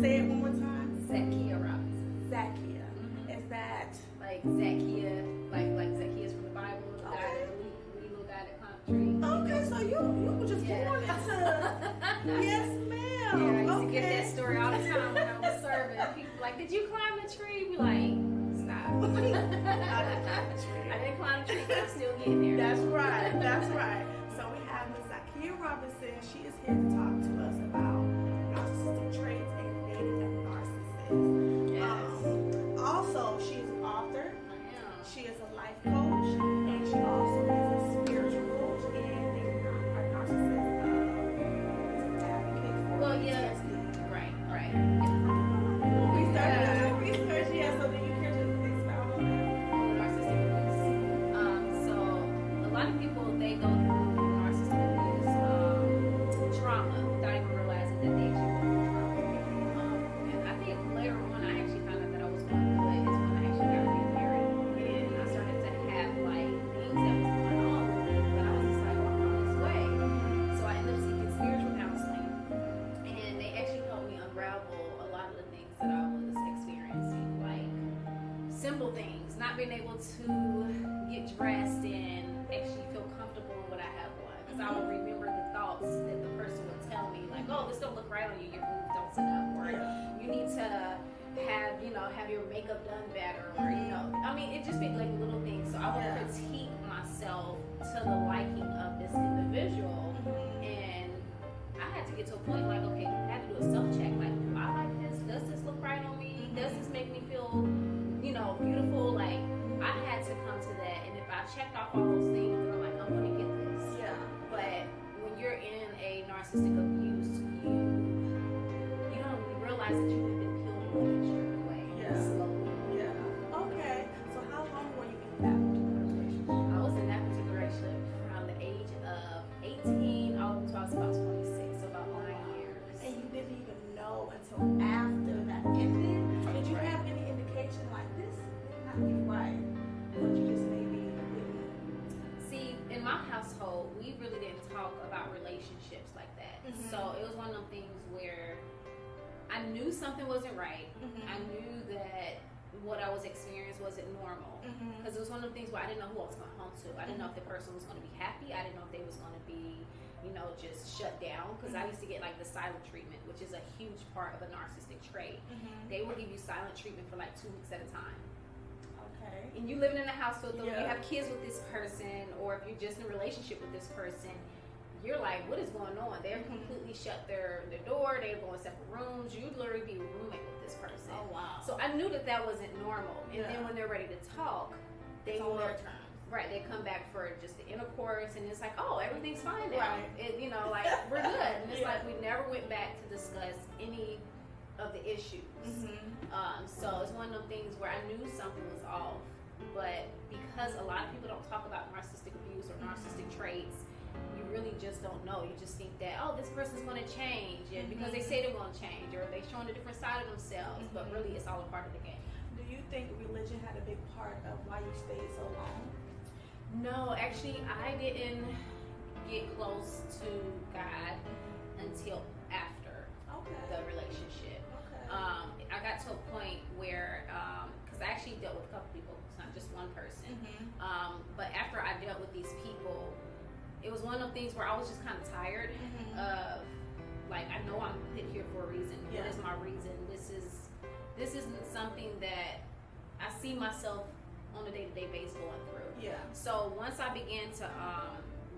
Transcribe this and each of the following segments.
Say it one more time. Zakiya Robinson. Zakiya. Is that like Zakiya, like Zacchaeus from the Bible, the guy, the little guy that climbed the tree? Okay, so you were just born into. Yes, ma'am. Yeah, I used to get that story all the time when I was serving. People like, did you climb the tree? Be like, stop. I didn't climb the tree, but I'm still getting there. That's right. That's right. So we have Miss Zakiya Robinson. She is here to talk to us about narcissistic traits and dating a narcissist. Yes. Also, she's an author. I am. She is a life coach, and she also is a spiritual coach and a narcissist advocate for PTSD. Right. We started doing research. Yeah, so do you care to expound on that? Narcissistic abuse. So a lot of people, they go through narcissistic abuse trauma without even realizing that they actually go through trauma. And I think later on, I actually found out that I was going through it is when I actually got remarried, and I started to have like things that was going on, but I was just like, well, I'm on this way. So I ended up seeking spiritual counseling, and they actually helped me unravel a lot of the things that I was experiencing, like simple things, not being able to get dressed and actually feel comfortable in what I have on, because I would remember the thoughts that the person would tell me, like, oh, this don't look right on you, your boobs don't sit up, or you need to have your makeup done better, or I mean, it just be like little things. So I would critique myself to the liking of this individual, and I had to get to a point like, okay, I had to do a self-check, like, do I like this? Does this look right on me? Does this make me feel, beautiful? Like, I had to come to that, and if I checked off all those things, then I'm like, I'm gonna get this. Yeah. But when you're in a narcissistic abuse, you don't even realize that you've been peeled away and stripped away slowly. Yeah. Okay. So how long were you in that particular relationship? I was in that particular relationship from the age of 18 all the way to I was about 26, so about 9 years. And you didn't even know until after that ended? Did you have any indication like this did not be right? Or you just maybe didn't? See, in my household, we really didn't talk about relationships like that. So it was one of them things where I knew something wasn't right. I knew that what I was experiencing wasn't normal. Because it was one of the things where I didn't know who I was going home to. I didn't know if the person was going to be happy. I didn't know if they was going to be, just shut down. Because I used to get like the silent treatment, which is a huge part of a narcissistic trait. They will give you silent treatment for like 2 weeks at a time. Okay. And you living in a house with them, you have kids with this person, or if you're just in a relationship with this person, you're like, what is going on? They're completely shut their door, they're going separate rooms, you'd literally be a roommate with this person. Oh, wow. So I knew that wasn't normal. And then when they're ready to talk, they It's on will, their terms. right, they come back for just the intercourse, and it's like, oh, everything's fine now. Right. It, like, we're good. And it's like, we never went back to discuss any of the issues. So it's one of those things where I knew something was off, but because a lot of people don't talk about narcissistic abuse or narcissistic traits, you really just don't know. You just think that, oh, this person's going to change, and because they say they're going to change, or they're showing a different side of themselves, but really it's all a part of the game. Do you think religion had a big part of why you stayed so long? No, actually, I didn't get close to God until after the relationship. I got to a point where, because I actually dealt with a couple people, it's not just one person, but after I dealt with these people, it was one of the things where I was just kind of tired of, like, I know I'm put here for a reason. What is my reason? This isn't something that I see myself on a day-to-day basis going through. So once I began to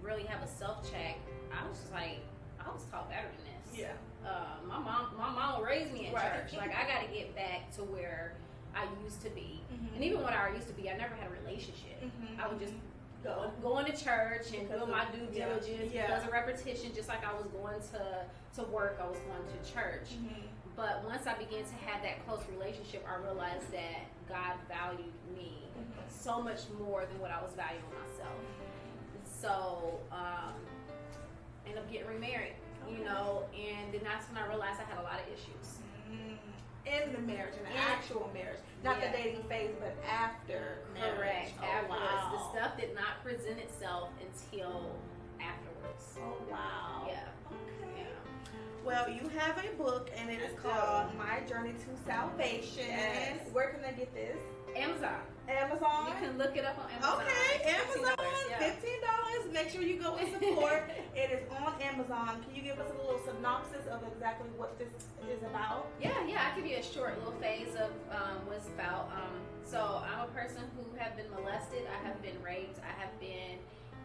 really have a self-check, I was just like, I was taught better than this. My mom raised me in church. Like, I got to get back to where I used to be. And even when I used to be, I never had a relationship. I would just going to church and doing my due diligence because of repetition, just like I was going to work, I was going to church. But once I began to have that close relationship, I realized that God valued me so much more than what I was valuing myself. So ended up getting remarried, and then that's when I realized I had a lot of issues. In the marriage, in the actual marriage, not the dating phase, but after marriage. Correct. Afterwards, Wow. the stuff did not present itself until afterwards. Oh wow. Yeah. Okay. Yeah. Well, you have a book, and it is called My Journey to Salvation. Yes. Where can they get this? Amazon. Amazon. You can look it up on Amazon. Okay, Amazon. $15. $15. Make sure you go and support. It is on Amazon. Can you give us a little synopsis of exactly what this is about? Yeah. I'll give you a short little phase of what it's about. So I'm a person who have been molested. I have been raped. I have been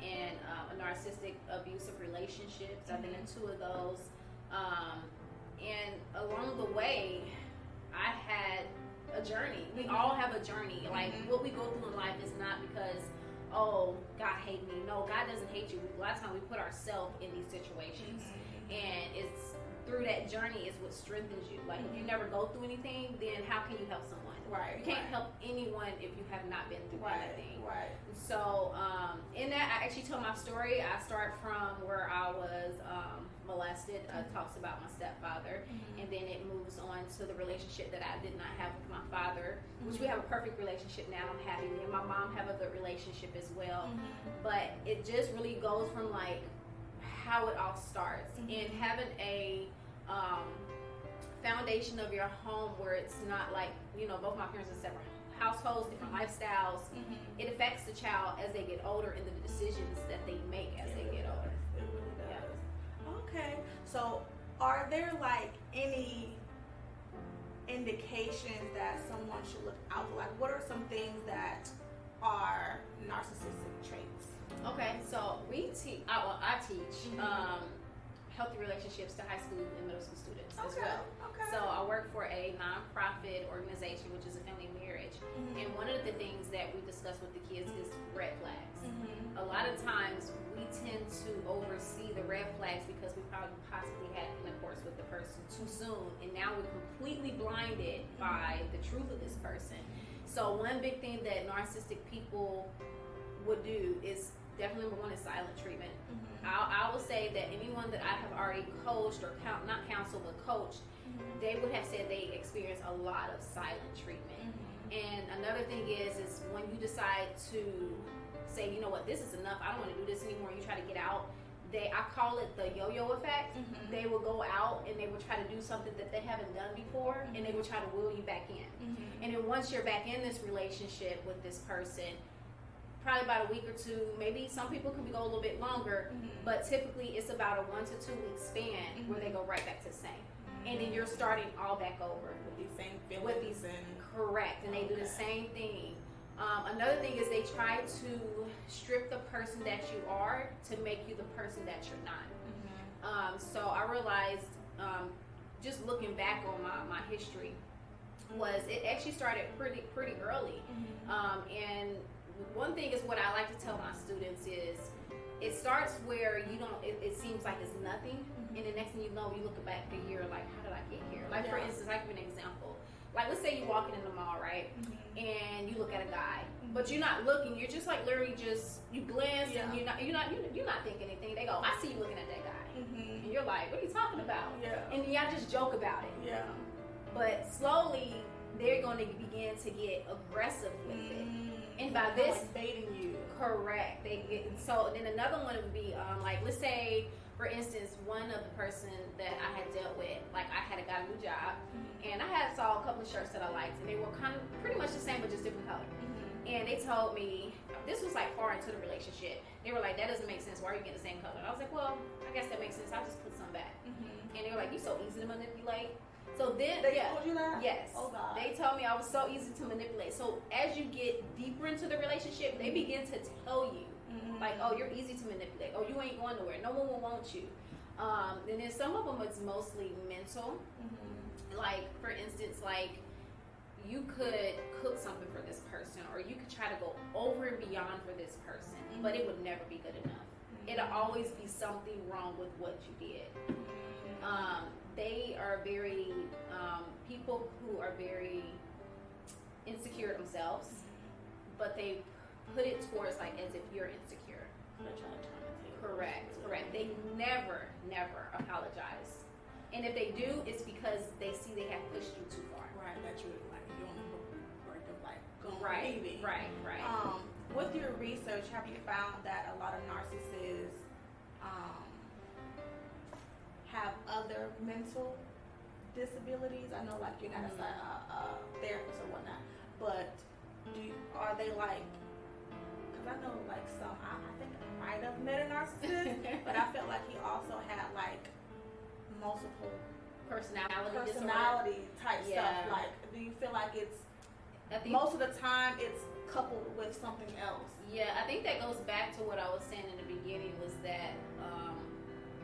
in a narcissistic abusive relationships. I've been in 2 of those. And along the way, I had a journey. We all have a journey. Like what we go through in life is not because, oh, God hate me. No, God doesn't hate you. A lot of times we put ourselves in these situations, and it's through that journey is what strengthens you. Like if you never go through anything, then how can you help someone? Right. You can't help anyone if you have not been through anything. Right. So in that, I actually tell my story. I start from where I was molested. Talks about my stepfather, and then it moves on to the relationship that I did not have with my father, which we have a perfect relationship now. I'm happy. Me and my mom have a good relationship as well. But it just really goes from like how it all starts and having a foundation of your home where it's not like, you know, both my parents are separate households, different lifestyles. It affects the child as they get older and the decisions that they make as they get older. It really does. Okay. So are there like any indications that someone should look out for? Like what are some things that are narcissistic traits? Okay, so I teach healthy relationships to high school and middle school students as well. Okay. So I work for a nonprofit organization, which is a family marriage. And one of the things that we discuss with the kids is red flags. A lot of times we tend to oversee the red flags because we probably possibly had intercourse with the person too soon, and now we're completely blinded by the truth of this person. So one big thing that narcissistic people would do is definitely number one is silent treatment. I will say that anyone that I have already coached or not counseled but coached, they would have said they experience a lot of silent treatment. And another thing is when you decide to say, you know what, this is enough, I don't want to do this anymore, you try to get out, I call it the yo-yo effect. They will go out and they will try to do something that they haven't done before, and they will try to wheel you back in. And then once you're back in this relationship with this person, probably about a week or 2, maybe some people can go a little bit longer, but typically it's about a 1 to 2 week span where they go right back to the same. And then you're starting all back over. With these same feelings. Correct, and they do the same thing. Another thing is they try to strip the person that you are to make you the person that you're not. So I realized, just looking back on my history, was it actually started pretty early. And one thing is what I like to tell my students is it starts where you don't, it seems like it's nothing, and the next thing you know, you look back a year like, how did I get here? Like for instance, I give an example. Like let's say you're walking in the mall, right? And you look at a guy, but you're not looking. You're just like literally you glance, and you're not thinking anything. They go, I see you looking at that guy, and you're like, what are you talking about? And y'all just joke about it. But slowly they're going to begin to get aggressive with it. And by this, baiting you. Correct. So then another one would be like, let's say, for instance, one of the person that I had dealt with, like I had got a new job, and I saw a couple of shirts that I liked, and they were kind of pretty much the same but just different color. And they told me, this was like far into the relationship, they were like, that doesn't make sense, why are you getting the same color? And I was like, well, I guess that makes sense, I'll just put some back. And they were like, you're so easy to manipulate. So then, they told you that? Yes. Oh God. They told me I was so easy to manipulate. So as you get deeper into the relationship, they begin to tell you, like, oh, you're easy to manipulate. Oh, you ain't going nowhere. No one will want you. And then some of them it's mostly mental. Like, for instance, like you could cook something for this person, or you could try to go over and beyond for this person, but it would never be good enough. It'll always be something wrong with what you did. They are very, people who are very insecure themselves, but they put it towards like as if you're insecure. Correct. They never apologize. And if they do, it's because they see they have pushed you too far. Right, that you're like, you're on the verge of like going leaving. Right. With your research, have you found that a lot of narcissists have other mental disabilities? I know, like, you're not a therapist or whatnot, but are they like? Because I know, like, I think I might have met a narcissist, but I felt like he also had like multiple personality type stuff. Like, do you feel like it's most of the time it's coupled with something else? Yeah, I think that goes back to what I was saying in the beginning, was that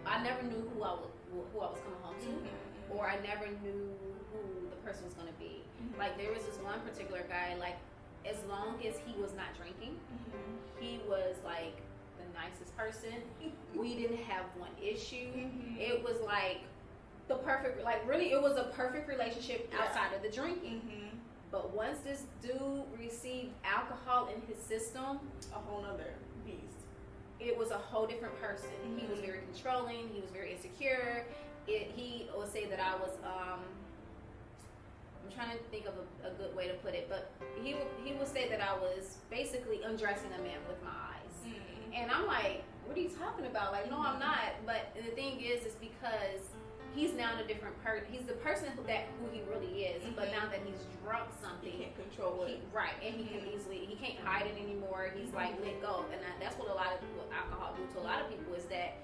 I never knew who I was coming home to, or I never knew who the person was going to be. Like, there was this one particular guy, like, as long as he was not drinking, he was like the nicest person. We didn't have one issue. It was like the perfect, like, really, it was a perfect relationship outside of the drinking. But once this dude received alcohol in his system, a whole nother beast. It was a whole different person. He was very controlling. He was very insecure. He would say that I was, I'm trying to think of a good way to put it, but he would say that I was basically undressing a man with my eyes. And I'm like, what are you talking about? Like, no, I'm not. But the thing is because he's now a different person. He's the person who he really is. But now that he's drunk something, he can't control it. Right, and he can't hide it anymore. He's like, let go. And that's what what alcohol do to a lot of people, is that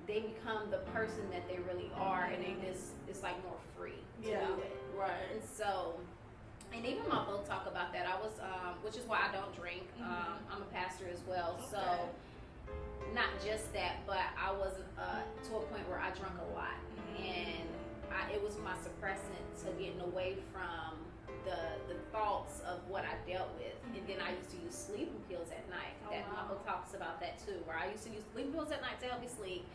they become the person that they really are, and it's like more free to do it. Right. And so, and even my book talk about that. I was, which is why I don't drink. I'm a pastor as well, so not just that, but I was to a point where I drank a lot, and it was my suppressant to getting away from the thoughts of what I dealt with. And then I used to use sleeping pills at night. My book talks about that too, where I used to use sleeping pills at night to help me sleep.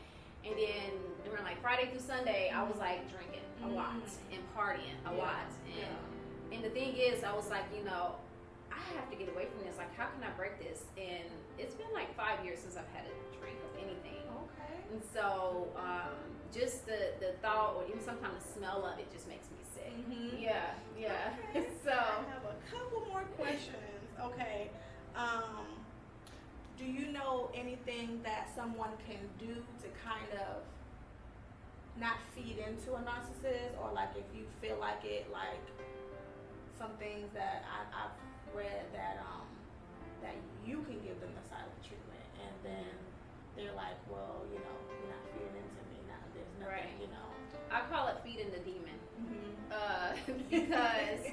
And then during like Friday through Sunday, I was like drinking a lot and partying a lot. And the thing is, I was like, I have to get away from this. Like, how can I break this? And it's been like 5 years since I've had a drink of anything. Okay. And so just the thought, or even sometimes the smell of it, just makes me sick. Yeah. Okay. So I have a couple more questions. Okay. Do you know anything that someone can do to kind of not feed into a narcissist, or like if you feel like it, like some things that I've read that that you can give them the silent treatment, and then they're like, well, you're not feeding into me now. There's nothing, I call it feeding the demon, because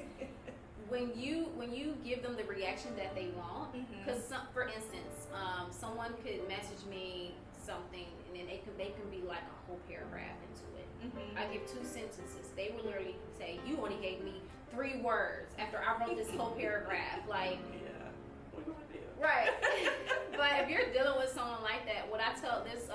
when you give them the reaction that they want, because for instance, someone could message me something, and then they can be like a whole paragraph into it. I give 2 sentences. They will literally say, you only gave me 3 words after I wrote this whole paragraph. Like, what do I do? Right. But if you're dealing with someone like that, what I tell this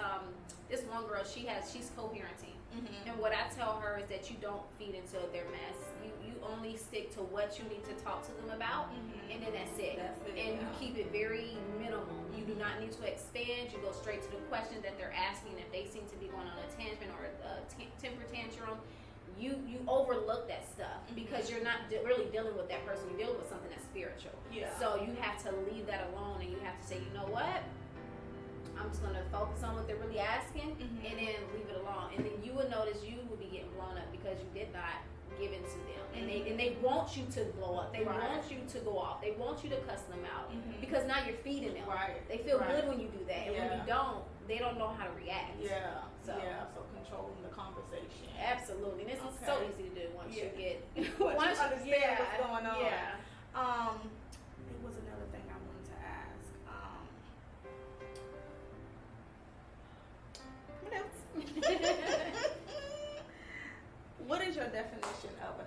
one girl, she's co-parenting. And what I tell her is that you don't feed into their mess. You only stick to what you need to talk to them about, and then that's it. And you keep it very minimal. You do not need to expand. You go straight to the question that they're asking. If they seem to be going on a tangent or a temper tantrum, you overlook that stuff, because you're not really dealing with that person. You're dealing with something that's spiritual. So you have to leave that alone, and you have to say, you know what? I'm just going to focus on what they're really asking, and then leave it alone. And then you will notice you will be getting blown up because you did not give in to them. And they want you to blow up. They want you to go off. They want you to cuss them out, because now you're feeding them. They feel good when you do that. And when you don't, they don't know how to react. So controlling the conversation. Absolutely. And this is so easy to do once you get once you understand what's going on. Yeah. It was another thing I wanted to ask. What else? What is your definition of a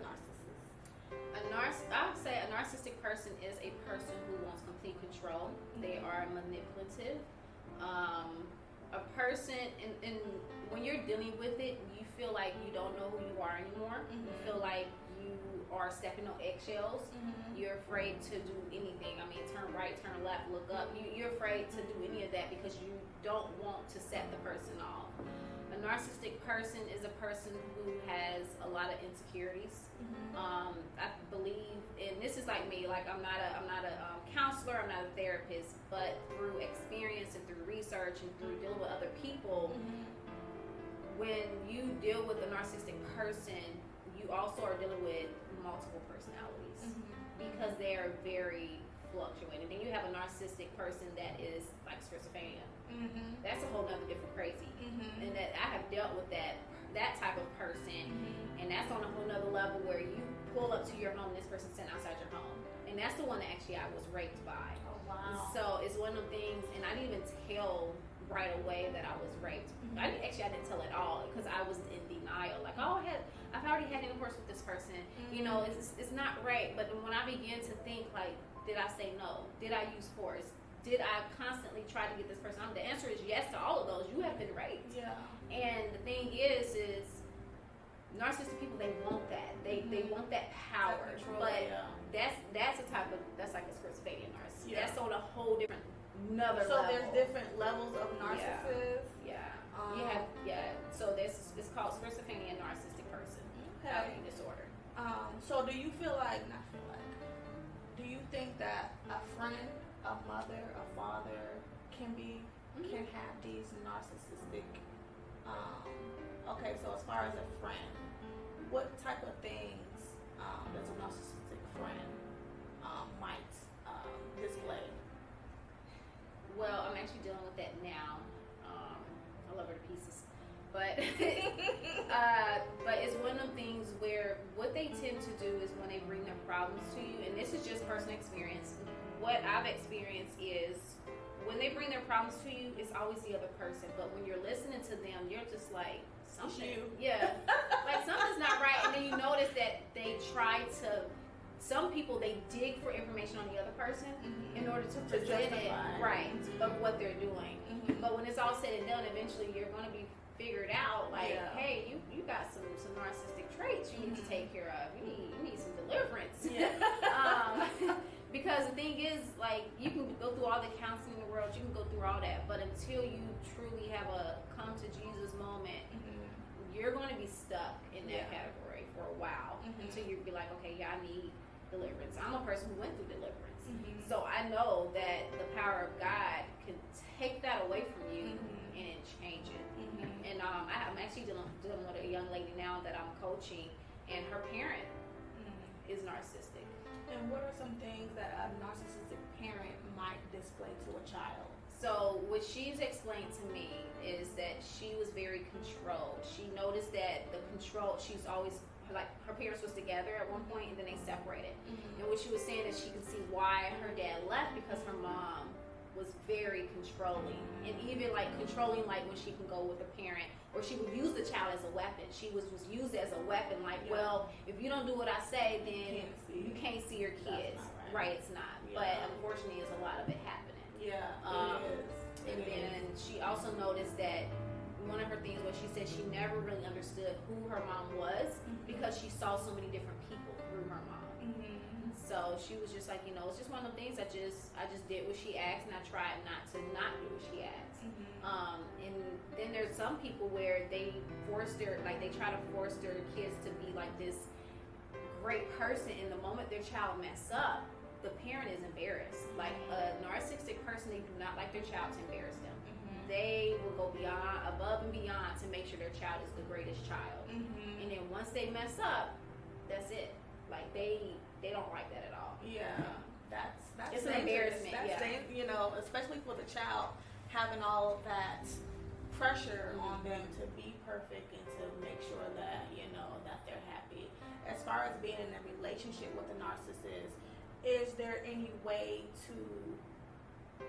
narcissist? I would say a narcissistic person is a person who wants complete control. They are manipulative. A person, and when you're dealing with it, you feel like you don't know who you are anymore. You feel like you are stepping on eggshells. You're afraid to do anything. I mean, turn right, turn left, look up. You're afraid to do any of that because you don't want to set the person off. A narcissistic person is a person who has a lot of insecurities. I believe, and this is like me. Like, I'm not a counselor. I'm not a therapist, but through experience and through research and through dealing with other people, when you deal with a narcissistic person, you also are dealing with multiple personalities because they are very fluctuating. Then you have a narcissistic person that is like schizophrenia. That's a whole nother different crazy. And that I have dealt with that type of person, and that's on a whole nother level where you pull up to your home, this person's sitting outside your home, and that's the one that actually I was raped by. Oh wow! So it's one of the things, and I didn't even tell right away that I was raped. I didn't tell at all because I was in denial. Like, oh, I've already had intercourse with this person. You know, it's not rape. But when I began to think, like, did I say no? Did I use force? Did I constantly try to get this person on? The answer is yes to all of those. You have been raped. Yeah. And the thing is narcissistic people, they want that. They want that power. That control, but that's a type of, that's like a schizophrenia narcissist. Yeah. That's on a whole different another so level. There's different levels of narcissists. So it's called schizophrenia and narcissistic personality disorder. So do you feel like, do you think that a friend, a mother, a father can have these narcissistic, okay, so as far as a friend, what type of things does a narcissistic friend might display? Well, I'm actually dealing with that now. I love her to pieces. But but it's one of the things where what they tend to do is when they bring their problems to you, and this is just personal experience, what I've experienced is when they bring their problems to you, it's always the other person. But when you're listening to them, you're just like, something. Yeah. Like something's not right. And then you notice that they try to, some people, they dig for information on the other person in order to present it right of what they're doing. But when it's all said and done, eventually you're going to be figured out like, hey, you got some narcissistic traits you need to take care of. You need some deliverance. Because the thing is, like, you can go through all the counseling in the world, you can go through all that, but until you truly have a come to Jesus moment, you're going to be stuck in that category for a while until you be like, okay, I need deliverance. I'm a person who went through deliverance. So I know that the power of God can take that away from you and change it. And I'm actually dealing with a young lady now that I'm coaching, and her parent is narcissistic. And what are some things that a narcissistic parent might display to a child? So what she's explained to me is that she was very controlled. She noticed that the control, she's always, like, her parents was together at one point and then they separated. And what she was saying is she could see why her dad left, because her mom was very controlling, and even like controlling, like when she can go with a parent, or she would use the child as a weapon. She was used as a weapon, like, well, if you don't do what I say, then you can't see your kids. Right, it's not. But unfortunately, there's a lot of it happening. And then she also noticed that one of her things was she said she never really understood who her mom was because she saw so many different people through her mom. So she was just like, it's just one of the things I just did what she asked, and I tried not to not do what she asked. And then there's some people where they try to force their kids to be like this great person, and the moment their child mess up, the parent is embarrassed. Like a narcissistic person, they do not like their child to embarrass them. They will go above and beyond to make sure their child is the greatest child. And then once they mess up, that's it. Like they don't like that at all. That's it's an embarrassment. Especially for the child, having all of that pressure on them to be perfect and to make sure that that they're happy. As far as being in a relationship with a narcissist, is there any way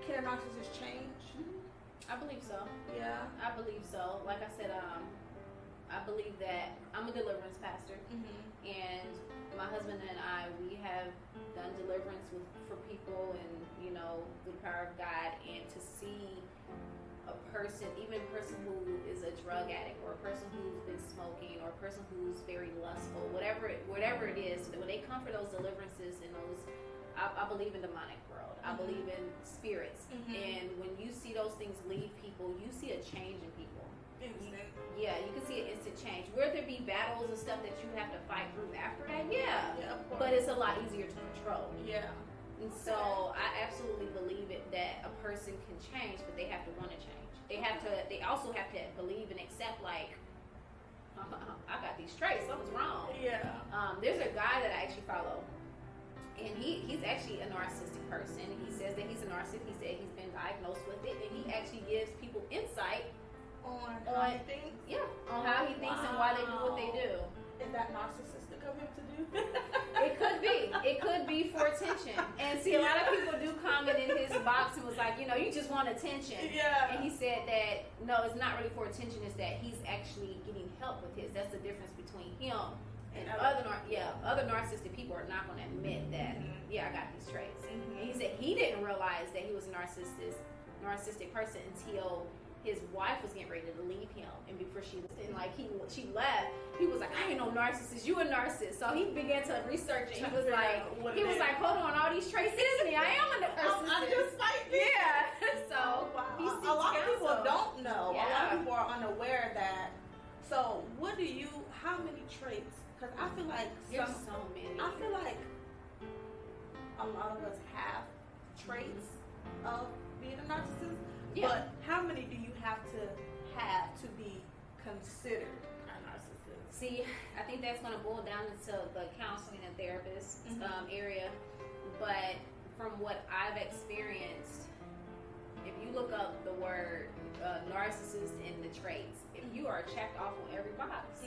can a narcissist change? I believe so. Yeah, I believe so. Like I said, I believe that I'm a deliverance pastor, and my husband and I, we have done deliverance for people, and through the power of God, and to see a person, even a person who is a drug addict, or a person who's been smoking, or a person who's very lustful, whatever it is, when they come for those deliverances and those, I believe in demonic world. I believe in spirits, and when you see those things leave people, you see a change in people. Instant. You can see an instant change. Will there be battles and stuff that you have to fight through after that? Of course. But it's a lot easier to control. And so I absolutely believe that a person can change, but they have to want to change. They also have to believe and accept, like, I got these traits. Something's wrong. Yeah. There's a guy that I actually follow, and he's actually a narcissistic person. He says that he's a narcissist. He said he's been diagnosed with it, and he actually gives people insight on how he thinks. Yeah, on how he thinks and why they do what they do. Is that narcissistic of him to do? It could be. It could be for attention. And see, a lot of people do comment in his box and was like, you just want attention. Yeah. And he said that no, it's not really for attention. It's that he's actually getting help with his. That's the difference between him and other narcissistic people are not going to admit that. I got these traits. And he said he didn't realize that he was a narcissistic person until his wife was getting ready to leave him, and before she left, he was like, I ain't no narcissist, you a narcissist. So he began to research it. He was like, hold on, all these traits, it is me, I am a narcissist. I'm just like this. Yeah. So he seeks a lot of people counsel. don't know. Yeah. A lot of people are unaware that. So how many traits? Because I feel like There's so many. I feel like a lot of us have traits of being a narcissist. Yeah. But how many do you have to be considered a narcissist? See, I think that's going to boil down into the counseling and therapist area. But from what I've experienced, if you look up the word narcissist and the traits, if you are checked off on every box,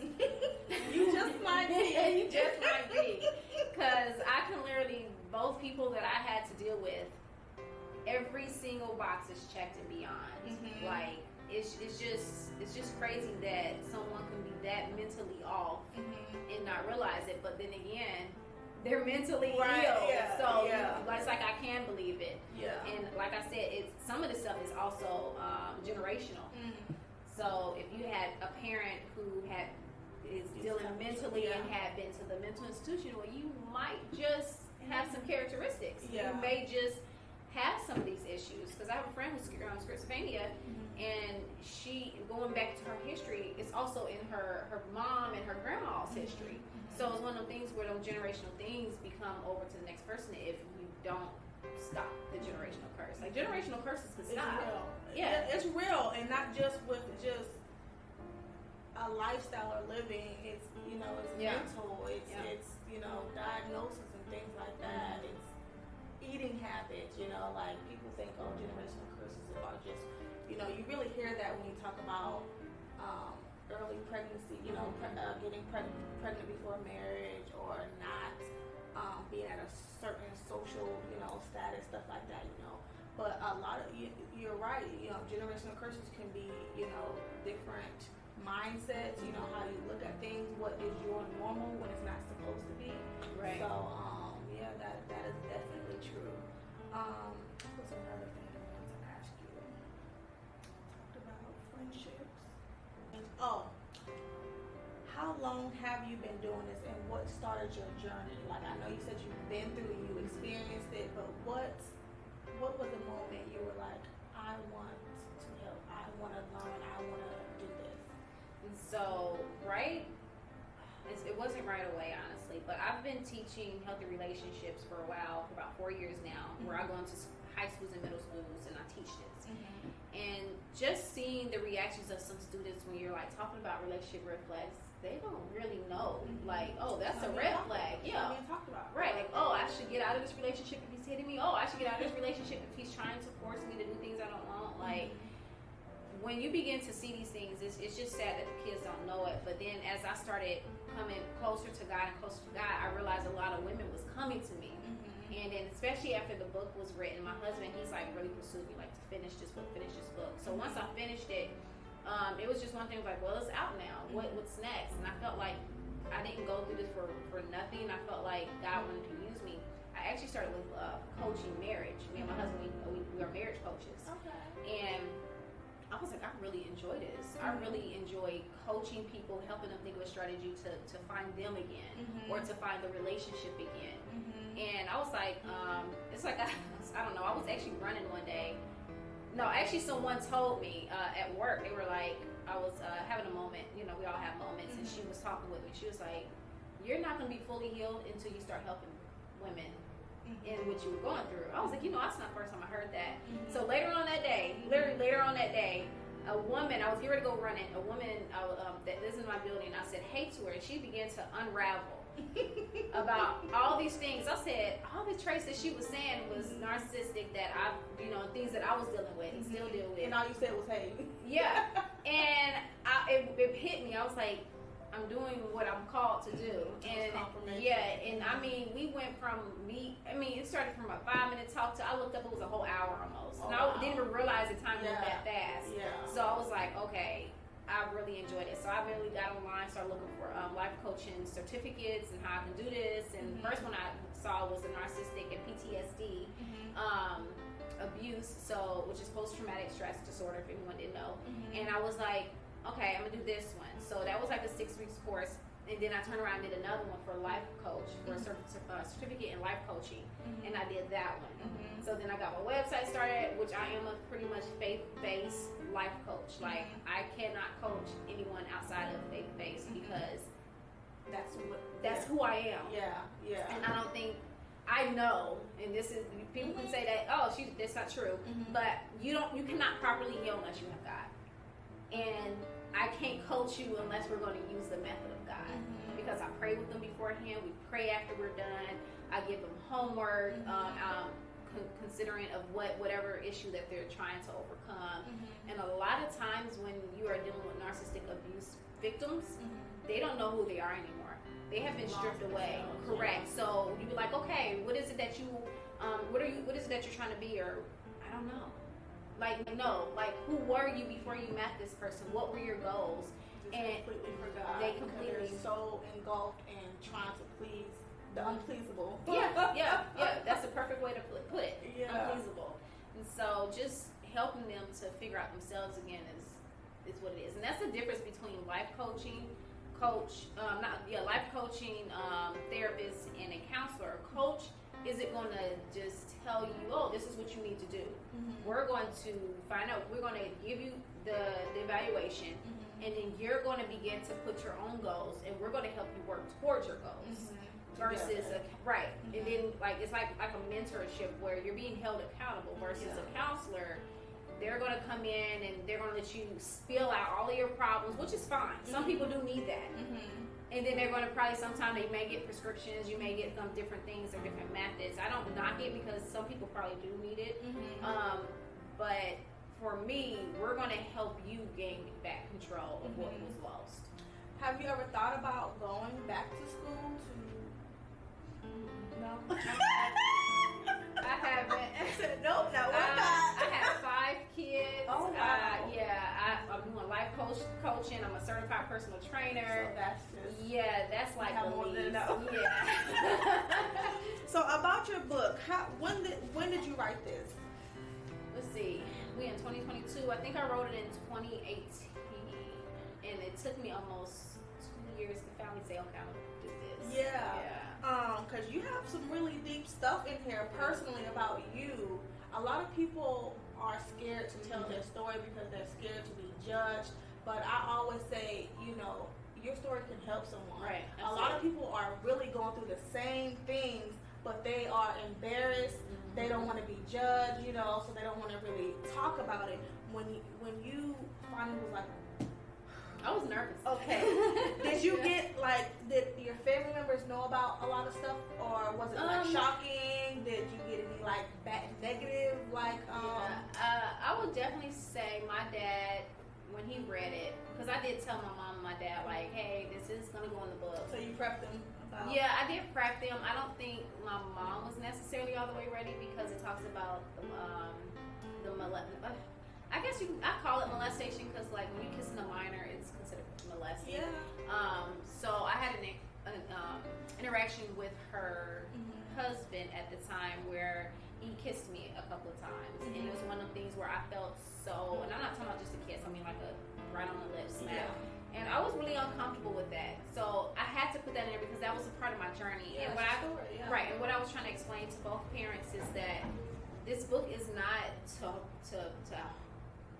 you just might be. You just might be. Because I can literally, both people that I had to deal with, every single box is checked and beyond. Like it's just crazy that someone can be that mentally off and not realize it. But then again, they're mentally ill. Yeah, so it's like I can believe it. Yeah. And like I said, some of the stuff is also generational. So if you had a parent who is dealing mentally and had been to the mental institution, well, you might just have some characteristics. Yeah. You may just have some of these issues, because I have a friend who's schizophrenia, and she, going back to her history, it's also in her mom and her grandma's history. So it's one of those things where those generational things become over to the next person if you don't stop the generational curse. Like generational curses can stop. It's real. Yeah, it's real, and not just with just a lifestyle or living. It's mental. It's diagnosis and things like that. It's eating habits, like people think, generational curses are just, you really hear that when you talk about early pregnancy, getting pregnant before marriage, or not being at a certain social, status, stuff like that, But a lot of, you're right, generational curses can be, different mindsets, how you look at things, what is your normal when it's not supposed to be. Right. So, that is definitely true. What's another thing I wanted to ask you? Talked about friendships. How long have you been doing this, and what started your journey? Like, I know you said you've been through it, you experienced it, but what was the moment you were like, I want to help, I want to learn, I want to do this? And so, it wasn't right away, honestly, but I've been teaching healthy relationships for a while, for about 4 years now, where I go into high schools and middle schools and I teach this. And just seeing the reactions of some students when you're like talking about relationship red flags, they don't really know. Like, that's a red flag. Yeah. Talked about. Right. Like, I should get out of this relationship if he's hitting me. I should get out of this relationship if he's trying to force me to do things I don't want. Like, when you begin to see these things, it's just sad that the kids don't know it. But then as I started coming closer to God, I realized a lot of women was coming to me. And then especially after the book was written, my husband, he's like really pursued me, like, to finish this book. So once I finished it, it was just one thing, like, well, it's out now. What's next? And I felt like I didn't go through this for nothing. I felt like God wanted to use me. I actually started with coaching marriage. Me and my husband, we are marriage coaches. Okay. And I was like, I really enjoy this. I really enjoy coaching people, helping them think of a strategy to find them again, or to find the relationship again. And I was like, it's like, I don't know, I was actually running one day. No, actually someone told me at work, they were like, I was having a moment, we all have moments, and she was talking with me. She was like, you're not going to be fully healed until you start helping women in what you were going through. I was like, that's not the first time I heard that. So later on that day, a woman, I was getting ready to go run it. A woman that lives in my building, I said hey to her, and she began to unravel about all these things. I said all the traits that she was saying was narcissistic, that I, things that I was dealing with and still deal with. And all you said was hey. Yeah, and it hit me. I was like, I'm doing what I'm called to do. And yeah, and I mean, we went from it started from a 5-minute talk to, I looked up, it was a whole hour almost. And I didn't even realize the time went that fast. Yeah. So I was like, okay, I really enjoyed it. So I really got online, started looking for life coaching certificates and how I can do this. And the first one I saw was the narcissistic and PTSD abuse, which is post-traumatic stress disorder, if anyone didn't know. And I was like, okay, I'm gonna do this one. So that was like a 6-week course, and then I turned around and did another one for life coach, for a certificate in life coaching, and I did that one. So then I got my website started, which I am a pretty much faith-based life coach. Like, I cannot coach anyone outside of faith-based because that's who I am. Yeah. And I don't think, I know, and this is, people can say that, that's not true, but you cannot properly heal unless you have God. And I can't coach you unless we're going to use the method of God, because I pray with them beforehand. We pray after we're done. I give them homework, considering of whatever issue that they're trying to overcome. And a lot of times when you are dealing with narcissistic abuse victims, they don't know who they are anymore. They have been stripped away. Correct. So you be like, okay, what is it that you, what is it that you're trying to be, or I don't know. Who were you before you met this person? What were your goals? And completely forgot. They completely so engulfed in trying to please the unpleasable. Yeah. That's the perfect way to put it. Yeah. Unpleasable. And so just helping them to figure out themselves again is what it is. And that's the difference between life coaching, life coaching, therapist, and a counselor. Coach isn't going to just tell you, this is what you need to do. We're going to find out, we're going to give you the evaluation, and then you're going to begin to put your own goals, and we're going to help you work towards your goals. Versus and then it's like a mentorship where you're being held accountable, versus a counselor, they're going to come in and they're going to let you spill out all of your problems, which is fine. Some people do need that. And then they're going to probably, sometimes they may get prescriptions, you may get some different things or different methods. I don't knock it because some people probably do need it. But for me, we're going to help you gain back control of what was lost. Have you ever thought about going back to school to... No? I haven't. Nope, no, I have 5 kids. Oh, wow. I'm doing life coaching. I'm a certified personal trainer. So that's just... that's like the least. Yeah. So about your book, when did you write this? Let's see. We in 2022. I think I wrote it in 2018. And it took me almost 2 years to finally say, okay, I'm going to do this. Yeah. Because you have some really deep stuff in here personally about you. A lot of people are scared to tell their story because they're scared to be judged. But I always say, your story can help someone. Right. A lot of people are really going through the same things, but they are embarrassed. They don't want to be judged, so they don't want to really talk about it. When you finally was like, I was nervous. Okay. Did you get did your family members know about a lot of stuff, or was it shocking? Did you get any negative I would definitely say my dad, when he read it, because I did tell my mom and my dad hey, this is gonna go in the book. So you prepped them about? Yeah, I did prep them. I don't think my mom was necessarily all the way ready because it talks about the I guess I call it molestation because when you're kissing a minor, it's considered molesting. Yeah. So I had an interaction with her husband at the time where he kissed me a couple of times, and it was one of the things where I felt so, and I'm not talking about just a kiss, I mean like a right on the lips smack. Yeah. And I was really uncomfortable with that. So I had to put that in there because that was a part of my journey. Yeah, and what I was trying to explain to both parents is that this book is not to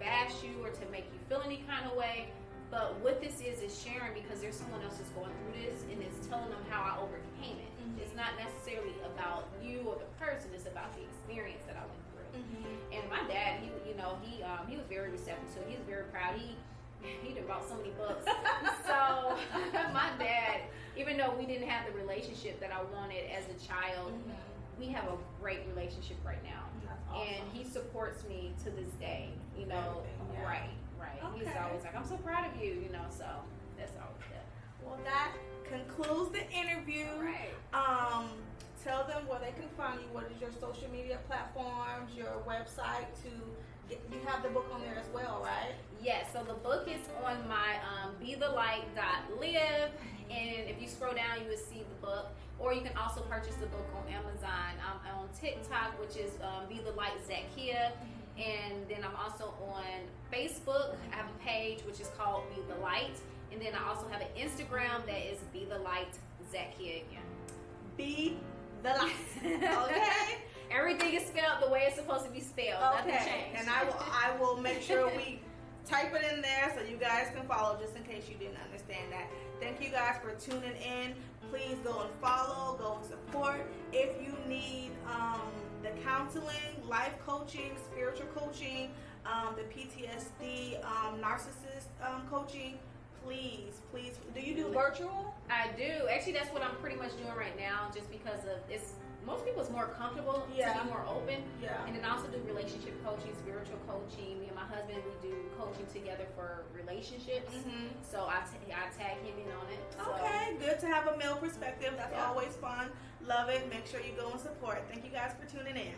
bash you or to make you feel any kind of way, but what this is sharing because there's someone else that's going through this, and it's telling them how I overcame it. It's not necessarily about you or the person, it's about the experience that I went through. And my dad, he was very receptive to it. He was very proud. He done bought so many books. So my dad, even though we didn't have the relationship that I wanted as a child, we have a great relationship right now. Awesome. And he supports me to this day, Right. Okay. He's always like, I'm so proud of you, so that's always that. Well, that concludes the interview. Right. Tell them where they can find you. What is your social media platforms, your website you have the book on there as well, right? Yes, so the book is on my BeTheLight.live, and if you scroll down, you will see the book. Or you can also purchase the book on Amazon. I'm on TikTok, which is Be The Light Zakiya, and then I'm also on Facebook. I have a page which is called Be The Light, and then I also have an Instagram that is Be The Light Zakiya again. Be The Light. Okay. Everything is spelled the way it's supposed to be spelled. Okay. Nothing changed. And I will make sure we type it in there so you guys can follow, just in case you didn't understand that. Thank you guys for tuning in. Please go and follow, go and support. If you need the counseling, life coaching, spiritual coaching, the PTSD, narcissist coaching, please. Do you do virtual? I do. Actually, that's what I'm pretty much doing right now, just because most people is more comfortable to be more open. Yeah. And then I also do relationship coaching, spiritual coaching. Me and my husband, we do coaching together for relationships. So I tag him in on it. So. Okay, good to have a male perspective. That's always fun. Love it. Make sure you go and support. Thank you guys for tuning in.